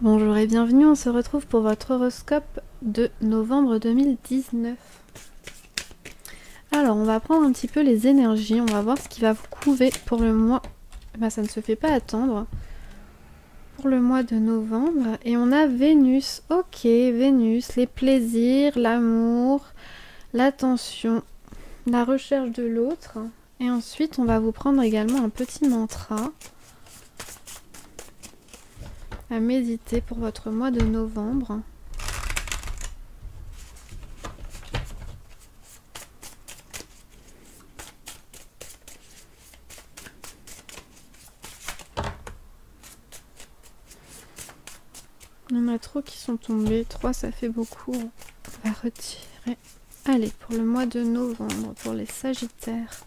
Bonjour et bienvenue, on se retrouve pour votre horoscope de novembre 2019. Alors, on va prendre un petit peu les énergies, on va voir ce qui va vous couver pour le mois. Ça ne se fait pas attendre. Pour le mois de novembre. Et on a Vénus. Ok, Vénus, les plaisirs, l'amour, l'attention, la recherche de l'autre. Et ensuite, on va vous prendre également un petit mantra à méditer pour votre mois de novembre. Il y en a trop qui sont tombés. 3, ça fait beaucoup. On va retirer. Allez, pour le mois de novembre, pour les Sagittaires.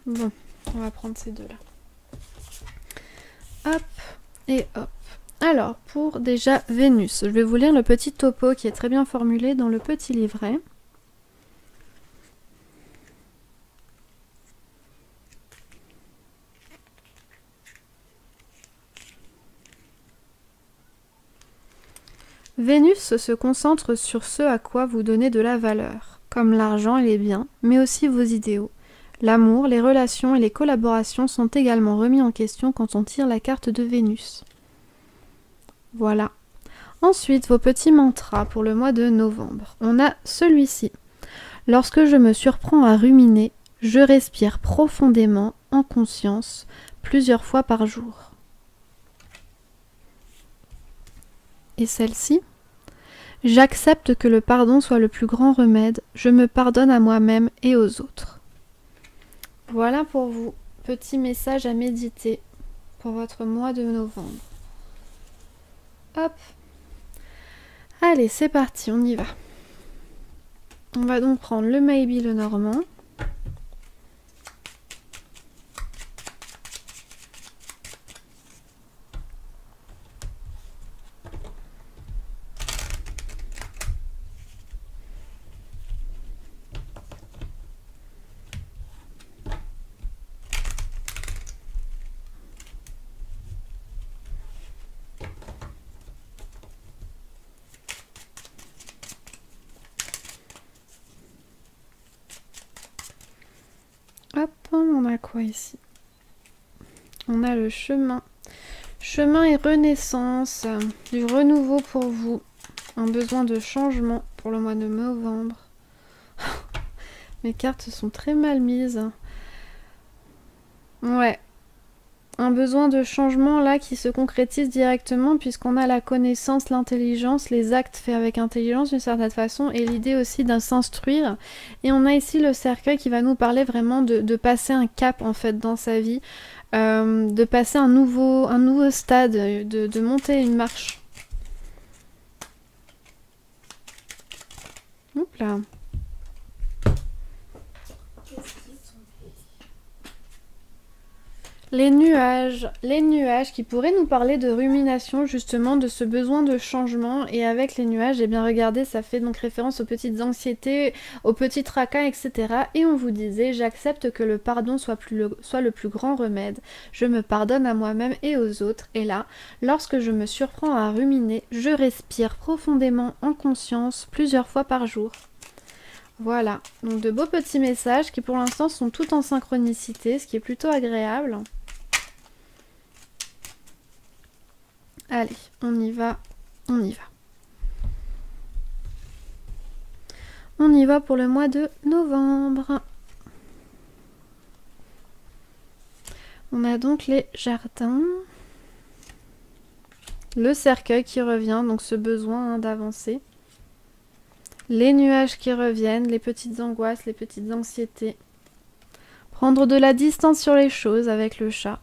Bon, on va prendre ces deux-là. Hop et hop. Alors, pour déjà Vénus, je vais vous lire le petit topo qui est très bien formulé dans le petit livret. Vénus se concentre sur ce à quoi vous donnez de la valeur, comme l'argent et les biens, mais aussi vos idéaux. L'amour, les relations et les collaborations sont également remis en question quand on tire la carte de Vénus. Voilà. Ensuite, vos petits mantras pour le mois de novembre. On a celui-ci. Lorsque je me surprends à ruminer, je respire profondément, en conscience, plusieurs fois par jour. Et celle-ci ? J'accepte que le pardon soit le plus grand remède, je me pardonne à moi-même et aux autres. Voilà pour vous, petit message à méditer pour votre mois de novembre. Hop. Allez, c'est parti, on y va. On va donc prendre le Maybe le Normand. Hop, on a quoi ici? On a le chemin. Chemin et renaissance, du renouveau pour vous. Un besoin de changement pour le mois de novembre. Mes cartes sont très mal mises. Ouais. Un besoin de changement là qui se concrétise directement puisqu'on a la connaissance, l'intelligence, les actes faits avec intelligence d'une certaine façon et l'idée aussi d'un s'instruire. Et on a ici le cercueil qui va nous parler vraiment de passer un cap en fait dans sa vie, de passer un nouveau stade, de monter une marche. Hop là. Les nuages qui pourraient nous parler de rumination justement, de ce besoin de changement. Et avec les nuages, eh bien regardez, ça fait donc référence aux petites anxiétés, aux petits tracas, etc. Et on vous disait, j'accepte que le pardon soit le plus grand remède. Je me pardonne à moi-même et aux autres. Et là, lorsque je me surprends à ruminer, je respire profondément en conscience plusieurs fois par jour. Voilà, donc de beaux petits messages qui pour l'instant sont tout en synchronicité, ce qui est plutôt agréable. Allez, on y va, on y va. On y va pour le mois de novembre. On a donc les jardins. Le cercueil qui revient, donc ce besoin d'avancer. Les nuages qui reviennent, les petites angoisses, les petites anxiétés. Prendre de la distance sur les choses avec le chat.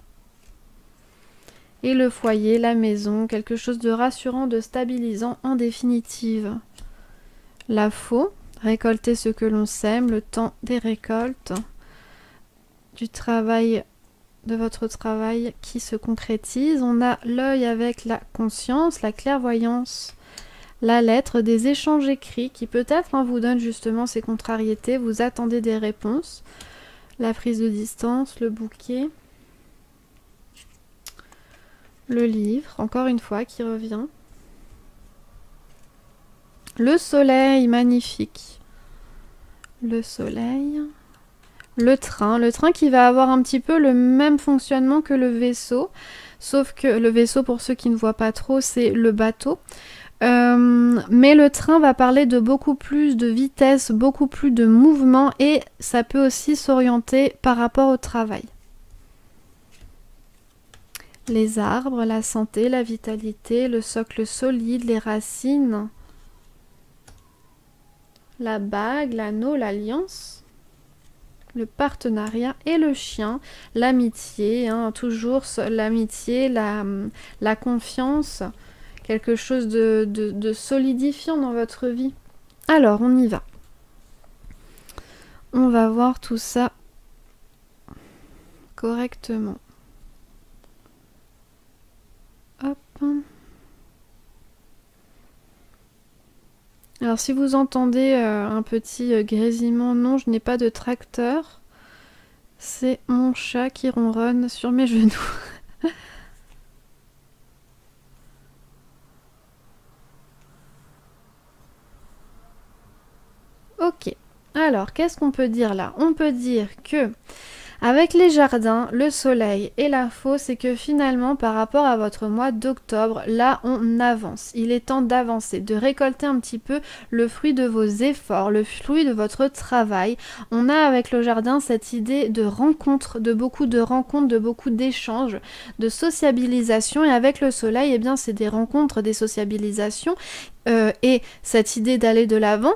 Et le foyer, la maison, quelque chose de rassurant, de stabilisant en définitive. La faux, récolter ce que l'on sème, le temps des récoltes, du travail, de votre travail qui se concrétise. On a l'œil avec la conscience, la clairvoyance, la lettre, des échanges écrits qui peut-être vous donnent justement ces contrariétés, vous attendez des réponses, la prise de distance, le bouquet. Le livre, encore une fois, qui revient. Le soleil, magnifique. Le soleil. Le train qui va avoir un petit peu le même fonctionnement que le vaisseau. Sauf que le vaisseau, pour ceux qui ne voient pas trop, c'est le bateau. Mais le train va parler de beaucoup plus de vitesse, beaucoup plus de mouvement et ça peut aussi s'orienter par rapport au travail. Les arbres, la santé, la vitalité, le socle solide, les racines, la bague, l'anneau, l'alliance, le partenariat et le chien, l'amitié, hein, toujours l'amitié, la confiance, quelque chose de solidifiant dans votre vie. Alors, on y va. On va voir tout ça correctement. Hop. Alors si vous entendez un petit grésillement, non, je n'ai pas de tracteur. C'est mon chat qui ronronne sur mes genoux. Ok. Alors, qu'est-ce qu'on peut dire là? On peut dire que avec les jardins, le soleil et l'info, c'est que finalement, par rapport à votre mois d'octobre, là, on avance. Il est temps d'avancer, de récolter un petit peu le fruit de vos efforts, le fruit de votre travail. On a avec le jardin cette idée de rencontre, de beaucoup d'échanges, de sociabilisation. Et avec le soleil, eh bien, c'est des rencontres, des sociabilisations. Et cette idée d'aller de l'avant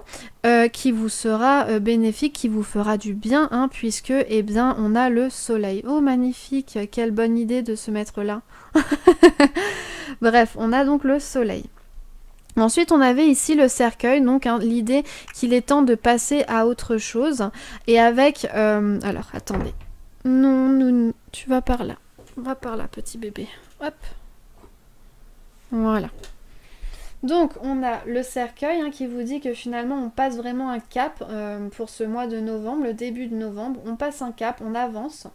qui vous sera bénéfique, qui vous fera du bien, hein, puisque eh bien on a le soleil. Oh magnifique, quelle bonne idée de se mettre là. Bref, on a donc le soleil. Ensuite, on avait ici le cercueil, donc hein, l'idée qu'il est temps de passer à autre chose. Et avec... alors, attendez. Non, tu vas par là. Va par là, petit bébé. Hop. Voilà. Donc on a le cercueil hein, qui vous dit que finalement on passe vraiment un cap pour ce mois de novembre, le début de novembre, on passe un cap, on avance.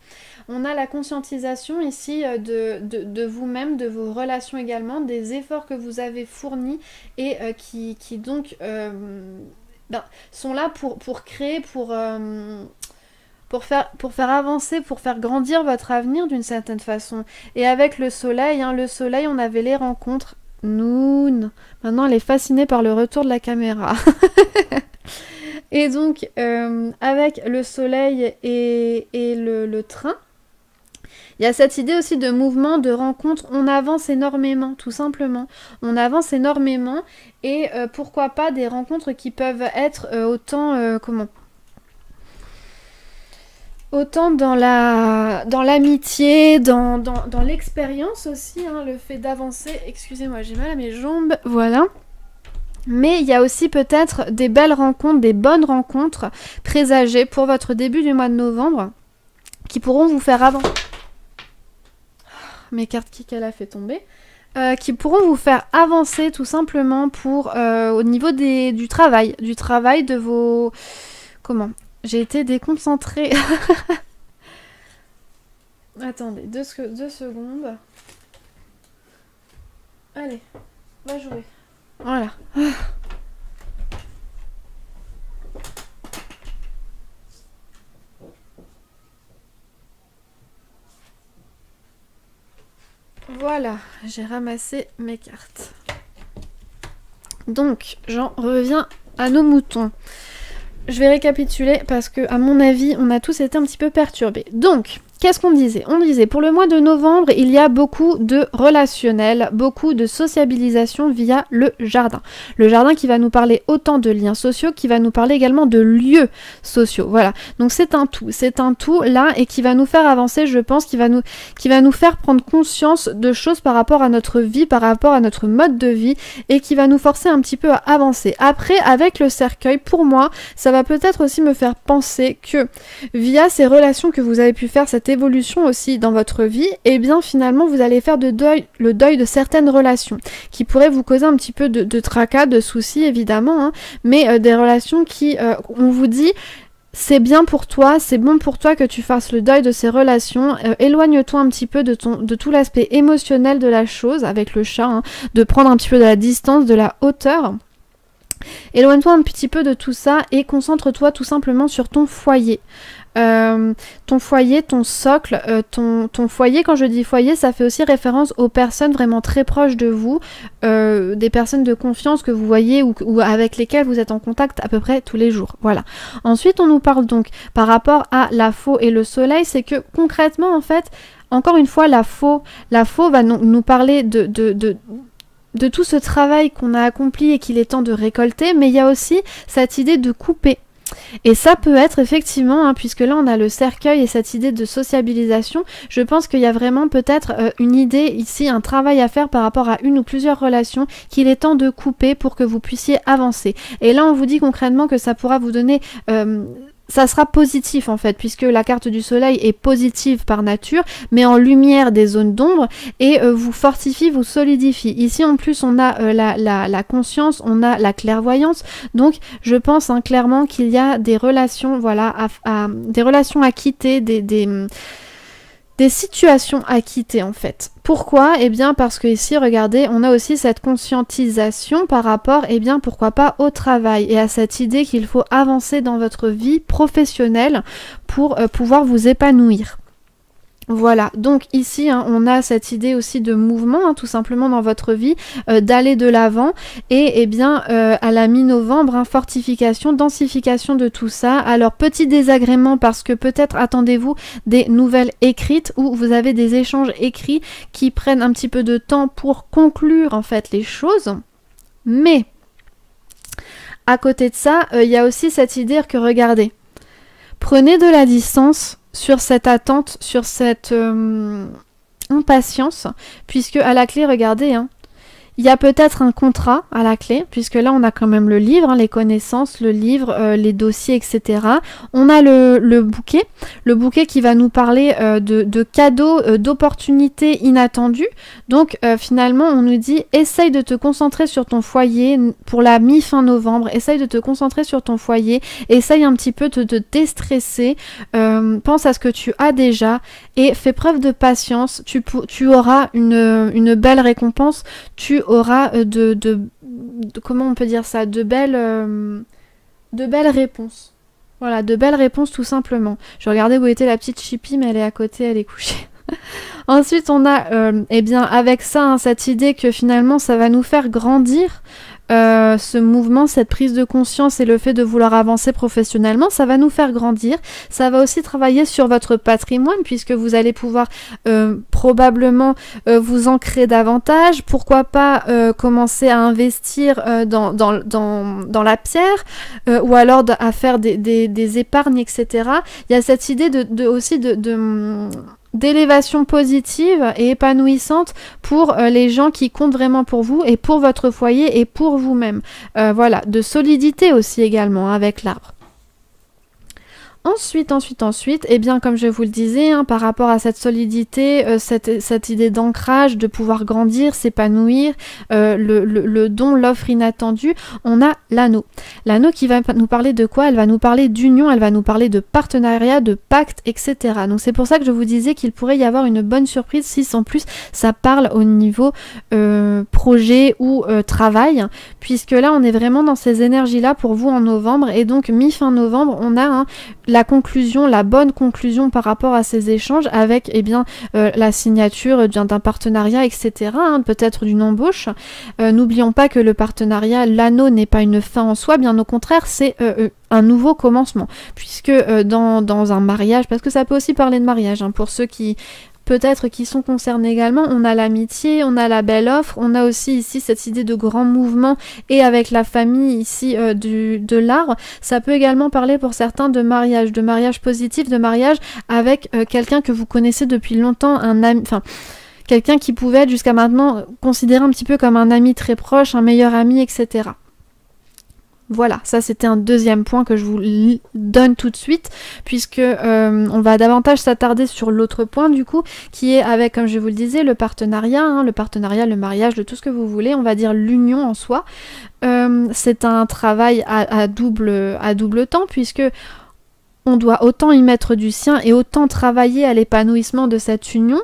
On a la conscientisation ici de vous-même, de vos relations également, des efforts que vous avez fournis et qui donc sont là pour créer, pour faire avancer, pour faire grandir votre avenir d'une certaine façon. Et avec le soleil, on avait les rencontres. Noun. Maintenant, elle est fascinée par le retour de la caméra. Et donc, avec le soleil et le train, il y a cette idée aussi de mouvement, de rencontre. On avance énormément, tout simplement. On avance énormément. Et pourquoi pas des rencontres qui peuvent être autant... Autant dans l'amitié, dans l'expérience aussi, hein, le fait d'avancer. Excusez-moi, j'ai mal à mes jambes, voilà. Mais il y a aussi peut-être des belles rencontres, des bonnes rencontres présagées pour votre début du mois de novembre qui pourront vous faire avancer. Mes cartes qu'elle a fait tomber. Qui pourront vous faire avancer tout simplement au niveau du travail de vos... Comment ? J'ai été déconcentrée. Attendez, deux secondes. Allez, va jouer. Voilà. Voilà, j'ai ramassé mes cartes. Donc, j'en reviens à nos moutons. Je vais récapituler parce que, à mon avis, on a tous été un petit peu perturbés. Donc, qu'est-ce qu'on disait? On disait, pour le mois de novembre, il y a beaucoup de relationnel, beaucoup de sociabilisation via le jardin. Le jardin qui va nous parler autant de liens sociaux, qui va nous parler également de lieux sociaux. Voilà. Donc, c'est un tout là et qui va nous faire avancer, je pense, qui va nous faire prendre conscience de choses par rapport à notre vie, par rapport à notre mode de vie et qui va nous forcer un petit peu à avancer. Après, avec le cercueil, pour moi, ça va peut-être aussi me faire penser que via ces relations que vous avez pu faire, cette évolution aussi dans votre vie, et bien finalement vous allez faire le deuil de certaines relations qui pourraient vous causer un petit peu de tracas, de soucis évidemment, hein, mais des relations qui, on vous dit, c'est bien pour toi, c'est bon pour toi que tu fasses le deuil de ces relations. Éloigne-toi un petit peu de tout l'aspect émotionnel de la chose avec le chat, hein, de prendre un petit peu de la distance, de la hauteur. Éloigne-toi un petit peu de tout ça et concentre-toi tout simplement sur ton foyer. Ton foyer, ton socle, ton foyer, quand je dis foyer, ça fait aussi référence aux personnes vraiment très proches de vous, des personnes de confiance que vous voyez ou avec lesquelles vous êtes en contact à peu près tous les jours. Voilà. Ensuite, on nous parle donc par rapport à la faux et le soleil, c'est que concrètement, en fait, encore une fois, la faux va nous parler de tout ce travail qu'on a accompli et qu'il est temps de récolter, mais il y a aussi cette idée de couper. Et ça peut être effectivement, hein, puisque là on a le cercueil et cette idée de sociabilisation, je pense qu'il y a vraiment peut-être une idée ici, un travail à faire par rapport à une ou plusieurs relations qu'il est temps de couper pour que vous puissiez avancer. Et là on vous dit concrètement que ça pourra vous donner... ça sera positif en fait, puisque la carte du soleil est positive par nature, mais en lumière des zones d'ombre, et vous fortifie, vous solidifie. Ici en plus on a la conscience, on a la clairvoyance, donc je pense clairement qu'il y a des relations, voilà, des relations à quitter, des situations à quitter en fait. Pourquoi ? Eh bien parce que ici, regardez, on a aussi cette conscientisation par rapport, eh bien pourquoi pas au travail et à cette idée qu'il faut avancer dans votre vie professionnelle pour pouvoir vous épanouir. Voilà, donc ici on a cette idée aussi de mouvement tout simplement dans votre vie, d'aller de l'avant et bien à la mi-novembre, fortification, densification de tout ça. Alors petit désagrément parce que peut-être attendez-vous des nouvelles écrites ou vous avez des échanges écrits qui prennent un petit peu de temps pour conclure en fait les choses, mais à côté de ça, il y a aussi cette idée que regardez, prenez de la distance sur cette attente, sur cette impatience, puisque à la clé, regardez, il y a peut-être un contrat à la clé, puisque là on a quand même le livre, les connaissances, le livre, les dossiers, etc. On a le bouquet qui va nous parler de cadeaux, d'opportunités inattendues. Donc finalement on nous dit essaye de te concentrer sur ton foyer pour la mi-fin novembre, essaye de te concentrer sur ton foyer, essaye un petit peu de te déstresser, pense à ce que tu as déjà et fais preuve de patience, tu auras une belle récompense, tu auras comment on peut dire ça, de belles réponses. Voilà, de belles réponses tout simplement. Je regardais où était la petite Chippy, mais elle est à côté, elle est couchée. Ensuite, on a, eh bien, avec ça, cette idée que finalement, ça va nous faire grandir. Ce mouvement, cette prise de conscience et le fait de vouloir avancer professionnellement, ça va nous faire grandir. Ça va aussi travailler sur votre patrimoine puisque vous allez pouvoir probablement vous ancrer davantage. Pourquoi pas commencer à investir dans la pierre ou alors à faire des épargnes, etc. Il y a cette idée aussi d'élévation positive et épanouissante pour les gens qui comptent vraiment pour vous et pour votre foyer et pour vous-même. Voilà, de solidité aussi également avec l'arbre. Ensuite, eh bien, comme je vous le disais, par rapport à cette solidité, cette idée d'ancrage, de pouvoir grandir, s'épanouir, le don, l'offre inattendue, on a l'anneau. L'anneau qui va nous parler de quoi ? Elle va nous parler d'union, elle va nous parler de partenariat, de pacte, etc. Donc c'est pour ça que je vous disais qu'il pourrait y avoir une bonne surprise si en plus ça parle au niveau projet ou travail, puisque là on est vraiment dans ces énergies-là pour vous en novembre, et donc mi-fin novembre, on a la conclusion, la bonne conclusion par rapport à ces échanges avec la signature d'un partenariat, etc. Peut-être d'une embauche. N'oublions pas que le partenariat, l'anneau n'est pas une fin en soi, bien au contraire, c'est un nouveau commencement. Puisque dans un mariage, parce que ça peut aussi parler de mariage, pour ceux qui peut-être qui sont concernés également, on a l'amitié, on a la belle offre, on a aussi ici cette idée de grand mouvement et avec la famille ici de l'arbre, ça peut également parler pour certains de mariage positif, de mariage avec quelqu'un que vous connaissez depuis longtemps, un ami, quelqu'un qui pouvait être jusqu'à maintenant considéré un petit peu comme un ami très proche, un meilleur ami, etc. Voilà, ça c'était un deuxième point que je vous donne tout de suite, puisque on va davantage s'attarder sur l'autre point du coup, qui est avec, comme je vous le disais, le partenariat, le mariage, tout ce que vous voulez, on va dire l'union en soi. C'est un travail à double temps, puisque on doit autant y mettre du sien et autant travailler à l'épanouissement de cette union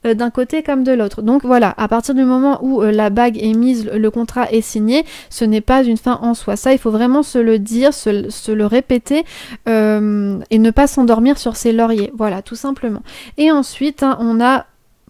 d'un côté comme de l'autre. Donc voilà, à partir du moment où la bague est mise, le contrat est signé, ce n'est pas une fin en soi. Ça, il faut vraiment se le dire, se le répéter et ne pas s'endormir sur ses lauriers. Voilà, tout simplement. Et ensuite, hein, on a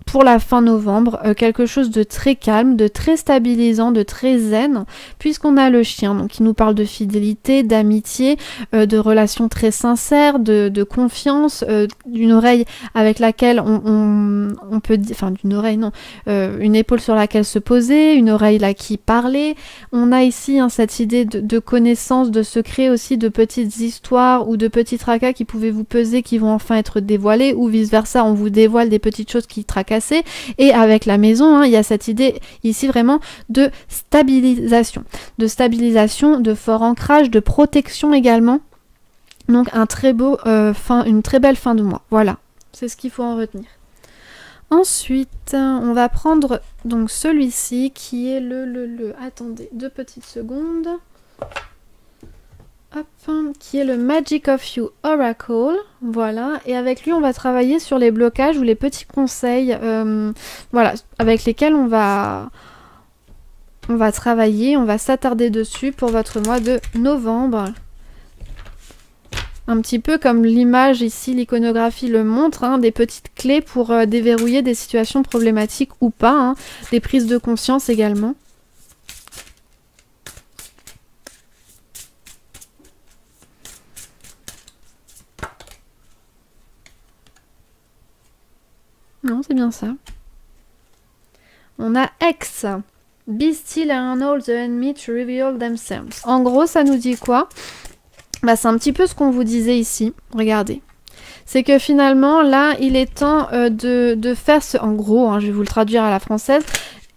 pour la fin novembre, quelque chose de très calme, de très stabilisant, de très zen, puisqu'on a le chien, donc qui nous parle de fidélité, d'amitié, de relations très sincères, de confiance, d'une oreille avec laquelle on peut dire, enfin d'une oreille non, une épaule sur laquelle se poser, une oreille là qui parlait. On a ici hein, cette idée de connaissance, de secret aussi, de petites histoires ou de petits tracas qui pouvaient vous peser, qui vont enfin être dévoilés, ou vice versa, on vous dévoile des petites choses qui tracassent. Et avec la maison, hein, il y a cette idée ici vraiment de stabilisation, de fort ancrage, de protection également. Donc un très beau, une très belle fin de mois. Voilà, c'est ce qu'il faut en retenir. Ensuite, on va prendre donc celui-ci qui est attendez 2 petites secondes. Hop, qui est le Magic of You Oracle, voilà, et avec lui on va travailler sur les blocages ou les petits conseils, voilà, avec lesquels on va travailler, on va s'attarder dessus pour votre mois de novembre. Un petit peu comme l'image ici, l'iconographie le montre, hein, des petites clés pour déverrouiller des situations problématiques ou pas, hein, des prises de conscience également. Non, c'est bien ça. On a X. Be still and allow the enemy to reveal themselves. En gros, ça nous dit quoi? Bah, c'est un petit peu ce qu'on vous disait ici. Regardez. C'est que finalement, là, il est temps de faire ce... En gros, hein, je vais vous le traduire à la française.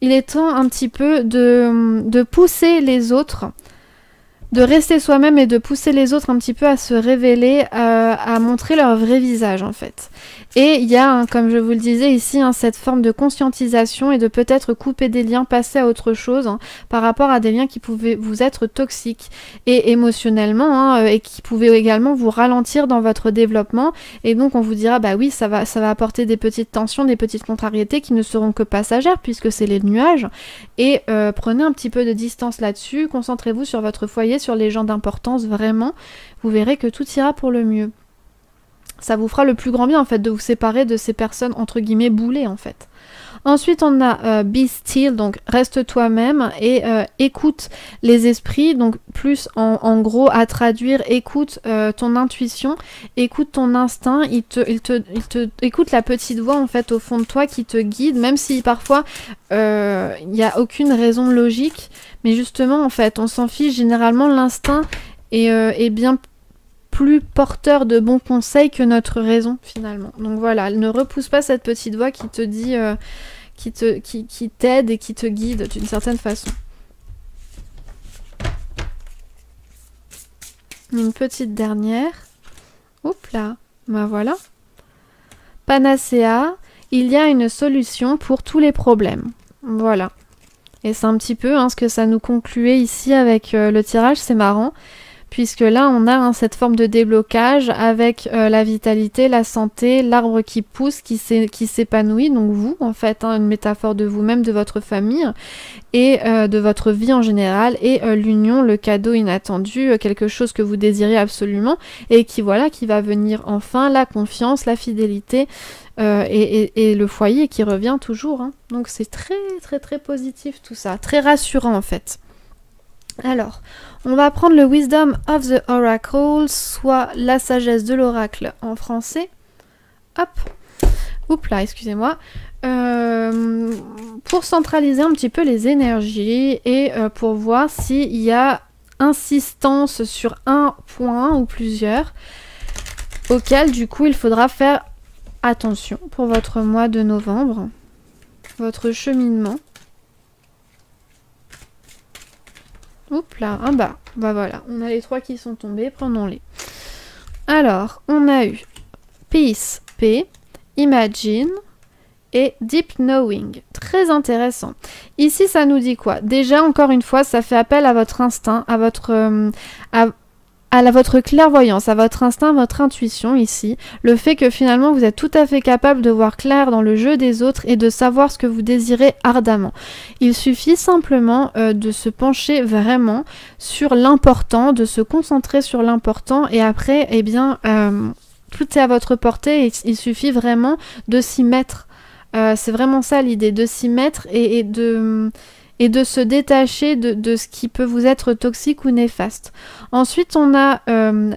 Il est temps un petit peu de pousser les autres, de rester soi-même et de pousser les autres un petit peu à se révéler, à montrer leur vrai visage en fait. Et il y a, hein, comme je vous le disais ici, hein, cette forme de conscientisation et de peut-être couper des liens, passer à autre chose hein, par rapport à des liens qui pouvaient vous être toxiques et émotionnellement hein, et qui pouvaient également vous ralentir dans votre développement. Et donc on vous dira bah oui ça va apporter des petites tensions, des petites contrariétés qui ne seront que passagères puisque c'est les nuages. Et prenez un petit peu de distance là-dessus, concentrez-vous sur votre foyer, sur les gens d'importance vraiment. Vous verrez que tout ira pour le mieux. Ça vous fera le plus grand bien en fait de vous séparer de ces personnes entre guillemets boulées en fait. Ensuite on a be still, donc reste toi-même et écoute les esprits, donc plus en gros à traduire, écoute ton intuition, écoute ton instinct, il te écoute la petite voix en fait au fond de toi qui te guide, même si parfois il n'y a aucune raison logique, mais justement en fait on s'en fiche, généralement l'instinct est bien plus porteur de bons conseils que notre raison finalement. Donc voilà, ne repousse pas cette petite voix qui te dit, qui t'aide et qui te guide d'une certaine façon. Une petite dernière. Oups là, ben voilà. Panacea, il y a une solution pour tous les problèmes. Voilà. Et c'est un petit peu hein, ce que ça nous concluait ici avec le tirage, c'est marrant. Puisque là, on a hein, cette forme de déblocage avec la vitalité, la santé, l'arbre qui pousse, qui s'épanouit, donc vous, en fait, hein, une métaphore de vous-même, de votre famille, et de votre vie en général, et l'union, le cadeau inattendu, quelque chose que vous désirez absolument, et qui, voilà, qui va venir enfin, la confiance, la fidélité, et le foyer qui revient toujours. Hein. Donc c'est très, très, très positif tout ça, très rassurant, en fait. Alors, on va prendre le Wisdom of the Oracle, soit la sagesse de l'oracle en français. Hop, oups là, excusez-moi. Pour centraliser un petit peu les énergies et pour voir s'il y a insistance sur un point ou plusieurs, auquel du coup il faudra faire attention pour votre mois de novembre, votre cheminement. Oups là, un bas. Bah voilà, on a les 3 qui sont tombés, prenons-les. Alors, on a eu Peace, P, Imagine et Deep Knowing. Très intéressant. Ici, ça nous dit quoi? Déjà, encore une fois, ça fait appel à votre instinct, à votre votre clairvoyance, à votre instinct, votre intuition ici, le fait que finalement vous êtes tout à fait capable de voir clair dans le jeu des autres et de savoir ce que vous désirez ardemment. Il suffit simplement de se pencher vraiment sur l'important, de se concentrer sur l'important et après, eh bien, tout est à votre portée et il suffit vraiment de s'y mettre. C'est vraiment ça l'idée, de s'y mettre et de se détacher de ce qui peut vous être toxique ou néfaste. Ensuite, on a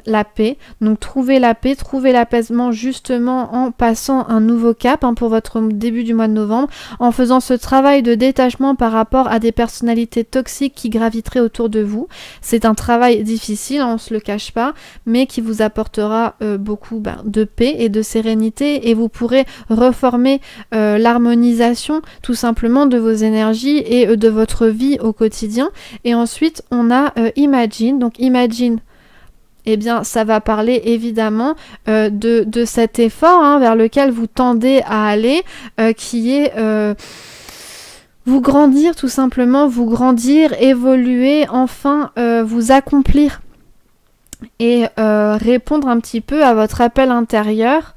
la paix. Donc, trouver la paix, trouver l'apaisement justement en passant un nouveau cap pour votre début du mois de novembre, en faisant ce travail de détachement par rapport à des personnalités toxiques qui graviteraient autour de vous. C'est un travail difficile, on ne se le cache pas, mais qui vous apportera beaucoup de paix et de sérénité et vous pourrez reformer l'harmonisation tout simplement de vos énergies et de votre vie au quotidien. Et ensuite on a Imagine. Donc Imagine, eh bien ça va parler évidemment de cet effort vers lequel vous tendez à aller, qui est vous grandir tout simplement, vous grandir, évoluer, enfin vous accomplir et répondre un petit peu à votre appel intérieur,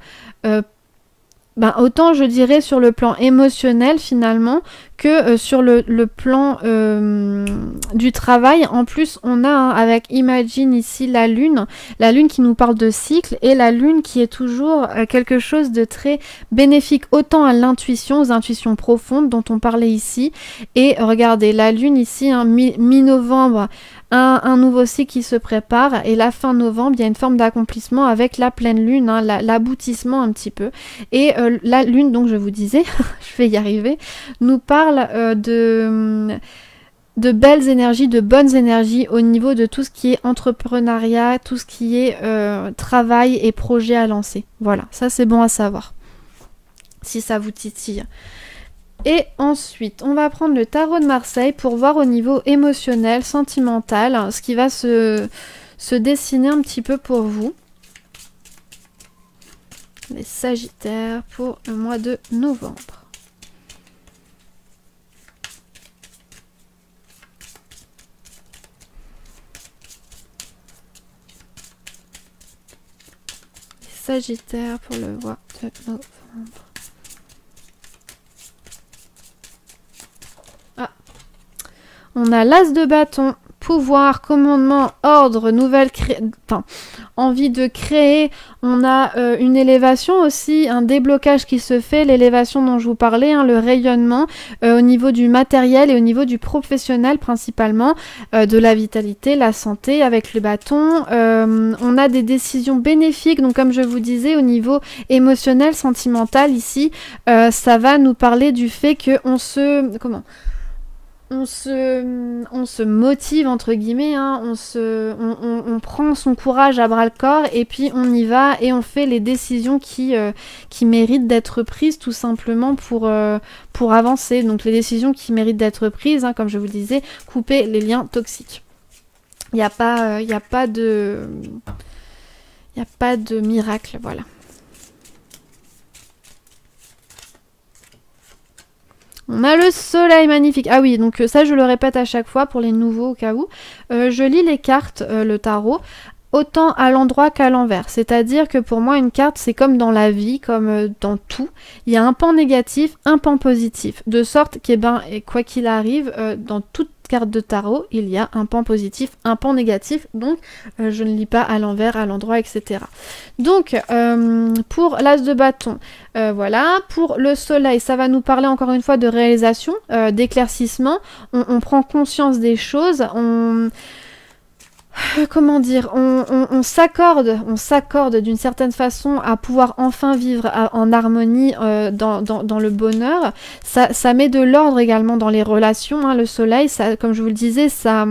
autant je dirais sur le plan émotionnel finalement que sur le plan du travail. En plus on a avec Imagine ici la lune qui nous parle de cycle et la lune qui est toujours quelque chose de très bénéfique autant à l'intuition, aux intuitions profondes dont on parlait ici. Et regardez la lune ici, mi-novembre, un nouveau cycle qui se prépare et la fin novembre il y a une forme d'accomplissement avec la pleine lune, l'aboutissement un petit peu. Et la lune, donc je vous disais, je vais y arriver, nous parle de belles énergies, de bonnes énergies au niveau de tout ce qui est entrepreneuriat, tout ce qui est travail et projet à lancer. Voilà, ça c'est bon à savoir, si ça vous titille. Et ensuite, on va prendre le tarot de Marseille pour voir au niveau émotionnel, sentimental, ce qui va se dessiner un petit peu pour vous. Les Sagittaires pour le mois de novembre. Les Sagittaires pour le mois de novembre. On a l'as de bâton, pouvoir, commandement, ordre, envie de créer. On a une élévation aussi, un déblocage qui se fait, l'élévation dont je vous parlais, le rayonnement au niveau du matériel et au niveau du professionnel principalement, de la vitalité, la santé avec le bâton. On a des décisions bénéfiques, donc comme je vous disais, au niveau émotionnel, sentimental ici, ça va nous parler du fait qu'on se... On se motive entre guillemets, on prend son courage à bras le corps et puis on y va et on fait les décisions qui méritent d'être prises tout simplement pour avancer. Donc les décisions qui méritent d'être prises, comme je vous le disais, couper les liens toxiques. Il n'y a pas de miracle, voilà. On a le soleil magnifique. Ah oui, donc ça je le répète à chaque fois pour les nouveaux au cas où. Je lis les cartes, le tarot, autant à l'endroit qu'à l'envers. C'est-à-dire que pour moi une carte c'est comme dans la vie, comme dans tout. Il y a un pan négatif, un pan positif. De sorte que quoi qu'il arrive, dans toute carte de tarot, il y a un pan positif, un pan négatif, donc je ne lis pas à l'envers, à l'endroit, etc. Donc, pour l'as de bâton, voilà, pour le soleil, ça va nous parler encore une fois de réalisation, d'éclaircissement, on prend conscience des choses, on s'accorde d'une certaine façon à pouvoir enfin vivre en harmonie dans le bonheur. Ça met de l'ordre également dans les relations, le soleil, ça, comme je vous le disais, ça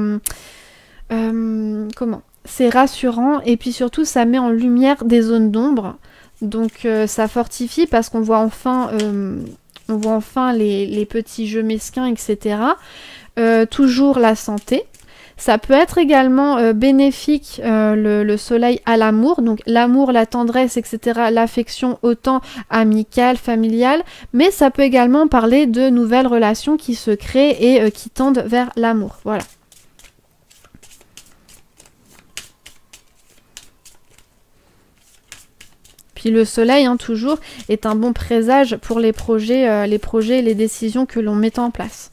c'est rassurant et puis surtout ça met en lumière des zones d'ombre. Donc ça fortifie parce qu'on voit enfin les petits jeux mesquins, etc. Toujours la santé. Ça peut être également bénéfique, le soleil à l'amour, donc l'amour, la tendresse, etc., l'affection autant amicale, familiale, mais ça peut également parler de nouvelles relations qui se créent et qui tendent vers l'amour, voilà. puis le soleil, hein, toujours, est un bon présage pour les projets et les décisions que l'on met en place.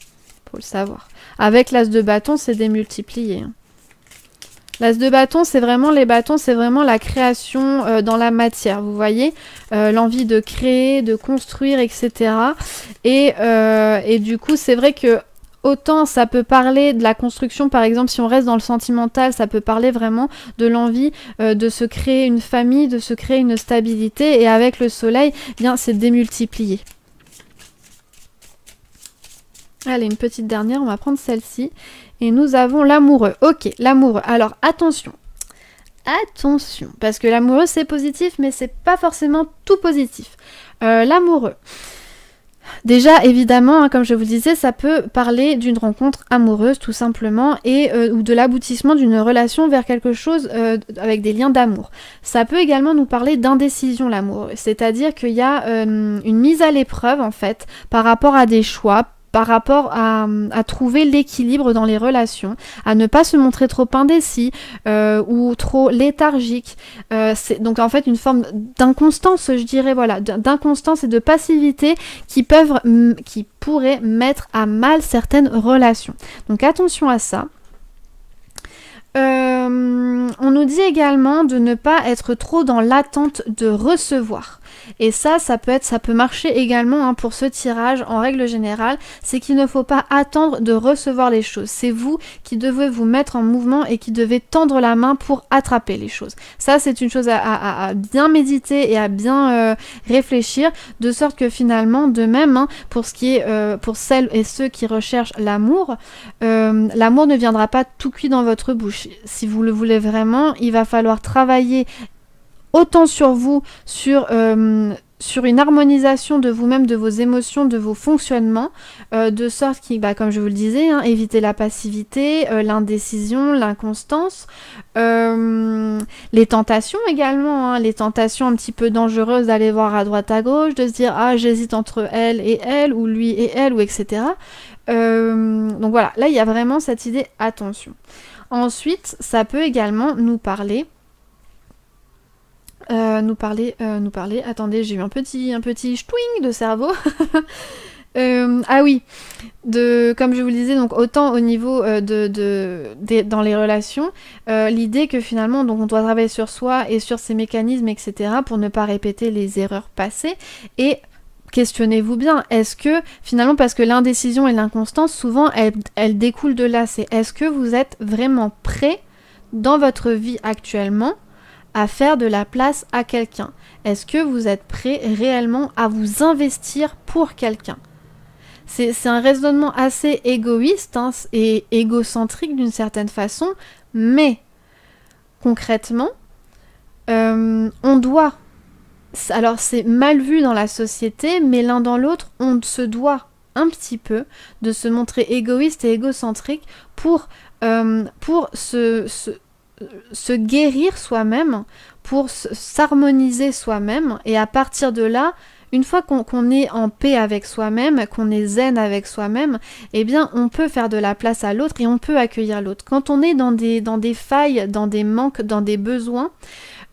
Faut le savoir. Avec l'as de bâton, c'est démultiplié. Hein. L'as de bâton, c'est vraiment les bâtons, c'est vraiment la création dans la matière, vous voyez, l'envie de créer, de construire, etc. Et du coup, c'est vrai que autant ça peut parler de la construction, par exemple, si on reste dans le sentimental, ça peut parler vraiment de l'envie de se créer une famille, de se créer une stabilité, et avec le soleil, eh bien, c'est démultiplié. Allez, une petite dernière, on va prendre celle-ci. Et nous avons l'amoureux. Ok, l'amoureux. Alors, attention. Attention, parce que l'amoureux, c'est positif, mais c'est pas forcément tout positif. L'amoureux. Déjà, évidemment, hein, comme je vous disais, ça peut parler d'une rencontre amoureuse, tout simplement, ou de l'aboutissement d'une relation vers quelque chose avec des liens d'amour. Ça peut également nous parler d'indécision, l'amoureux. C'est-à-dire qu'il y a une mise à l'épreuve, en fait, par rapport à des choix, par rapport à trouver l'équilibre dans les relations, à ne pas se montrer trop indécis ou trop léthargique. C'est donc en fait une forme d'inconstance, je dirais, voilà, d'inconstance et de passivité qui pourraient mettre à mal certaines relations. Donc attention à ça. On nous dit également de ne pas être trop dans l'attente de recevoir. Et ça peut marcher également hein, pour ce tirage en règle générale, c'est qu'il ne faut pas attendre de recevoir les choses. C'est vous qui devez vous mettre en mouvement et qui devez tendre la main pour attraper les choses. Ça, c'est une chose à bien méditer et à bien réfléchir, de sorte que finalement, de même, hein, pour ce qui est pour celles et ceux qui recherchent l'amour, l'amour ne viendra pas tout cuit dans votre bouche. Si vous le voulez vraiment, il va falloir travailler autant sur vous, sur une harmonisation de vous-même, de vos émotions, de vos fonctionnements, de sorte qu'il, comme je vous le disais, hein, éviter la passivité, l'indécision, l'inconstance, les tentations également, hein, les tentations un petit peu dangereuses d'aller voir à droite à gauche, de se dire ah j'hésite entre elle et elle, ou lui et elle, ou etc. Donc voilà, là il y a vraiment cette idée attention. Ensuite, ça peut également nous parler. Attendez, j'ai eu un petit ch'touing de cerveau. Ah oui, comme je vous le disais, donc autant au niveau dans les relations, l'idée que finalement, donc on doit travailler sur soi et sur ses mécanismes, etc., pour ne pas répéter les erreurs passées. Et questionnez-vous bien, est-ce que finalement, parce que l'indécision et l'inconstance, souvent, elles découlent de là, c'est est-ce que vous êtes vraiment prêt dans votre vie actuellement à faire de la place à quelqu'un? Est-ce que vous êtes prêt réellement à vous investir pour quelqu'un? C'est un raisonnement assez égoïste hein, et égocentrique d'une certaine façon, mais concrètement, on doit. Alors c'est mal vu dans la société, mais l'un dans l'autre, on se doit un petit peu de se montrer égoïste et égocentrique pour se guérir soi-même, pour s'harmoniser soi-même, et à partir de là, une fois qu'on est en paix avec soi-même, qu'on est zen avec soi-même, eh bien on peut faire de la place à l'autre et on peut accueillir l'autre. Quand on est dans des failles, dans des manques, dans des besoins,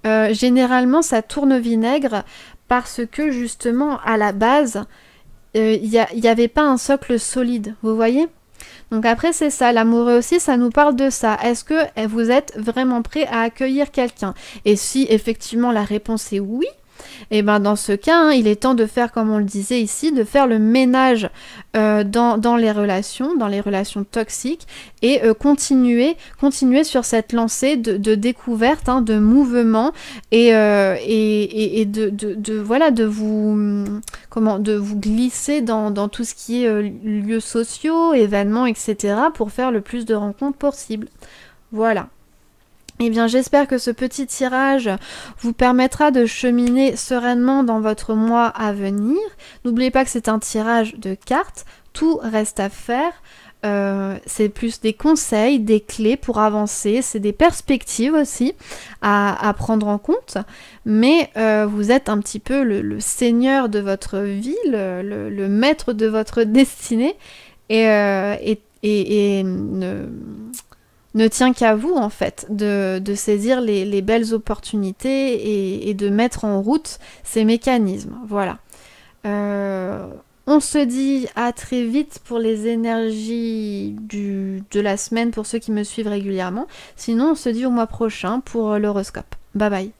généralement ça tourne au vinaigre parce que justement à la base, il y avait pas un socle solide, vous voyez ? Donc après c'est ça, l'amoureux aussi, ça nous parle de ça. Est-ce que vous êtes vraiment prêt à accueillir quelqu'un? Et si effectivement la réponse est oui, et ben dans ce cas, hein, il est temps de faire, comme on le disait ici, de faire le ménage dans les relations toxiques, et continuer sur cette lancée de découverte, hein, de mouvement, et de vous glisser dans tout ce qui est lieux sociaux, événements, etc. pour faire le plus de rencontres possible. Voilà. Eh bien, j'espère que ce petit tirage vous permettra de cheminer sereinement dans votre mois à venir. N'oubliez pas que c'est un tirage de cartes, tout reste à faire. C'est plus des conseils, des clés pour avancer, c'est des perspectives aussi à prendre en compte, mais vous êtes un petit peu le seigneur de votre vie, le maître de votre destinée, et ne tient qu'à vous en fait de saisir les belles opportunités et de mettre en route ces mécanismes. Voilà. On se dit à très vite pour les énergies de la semaine pour ceux qui me suivent régulièrement. Sinon, on se dit au mois prochain pour l'horoscope. Bye bye.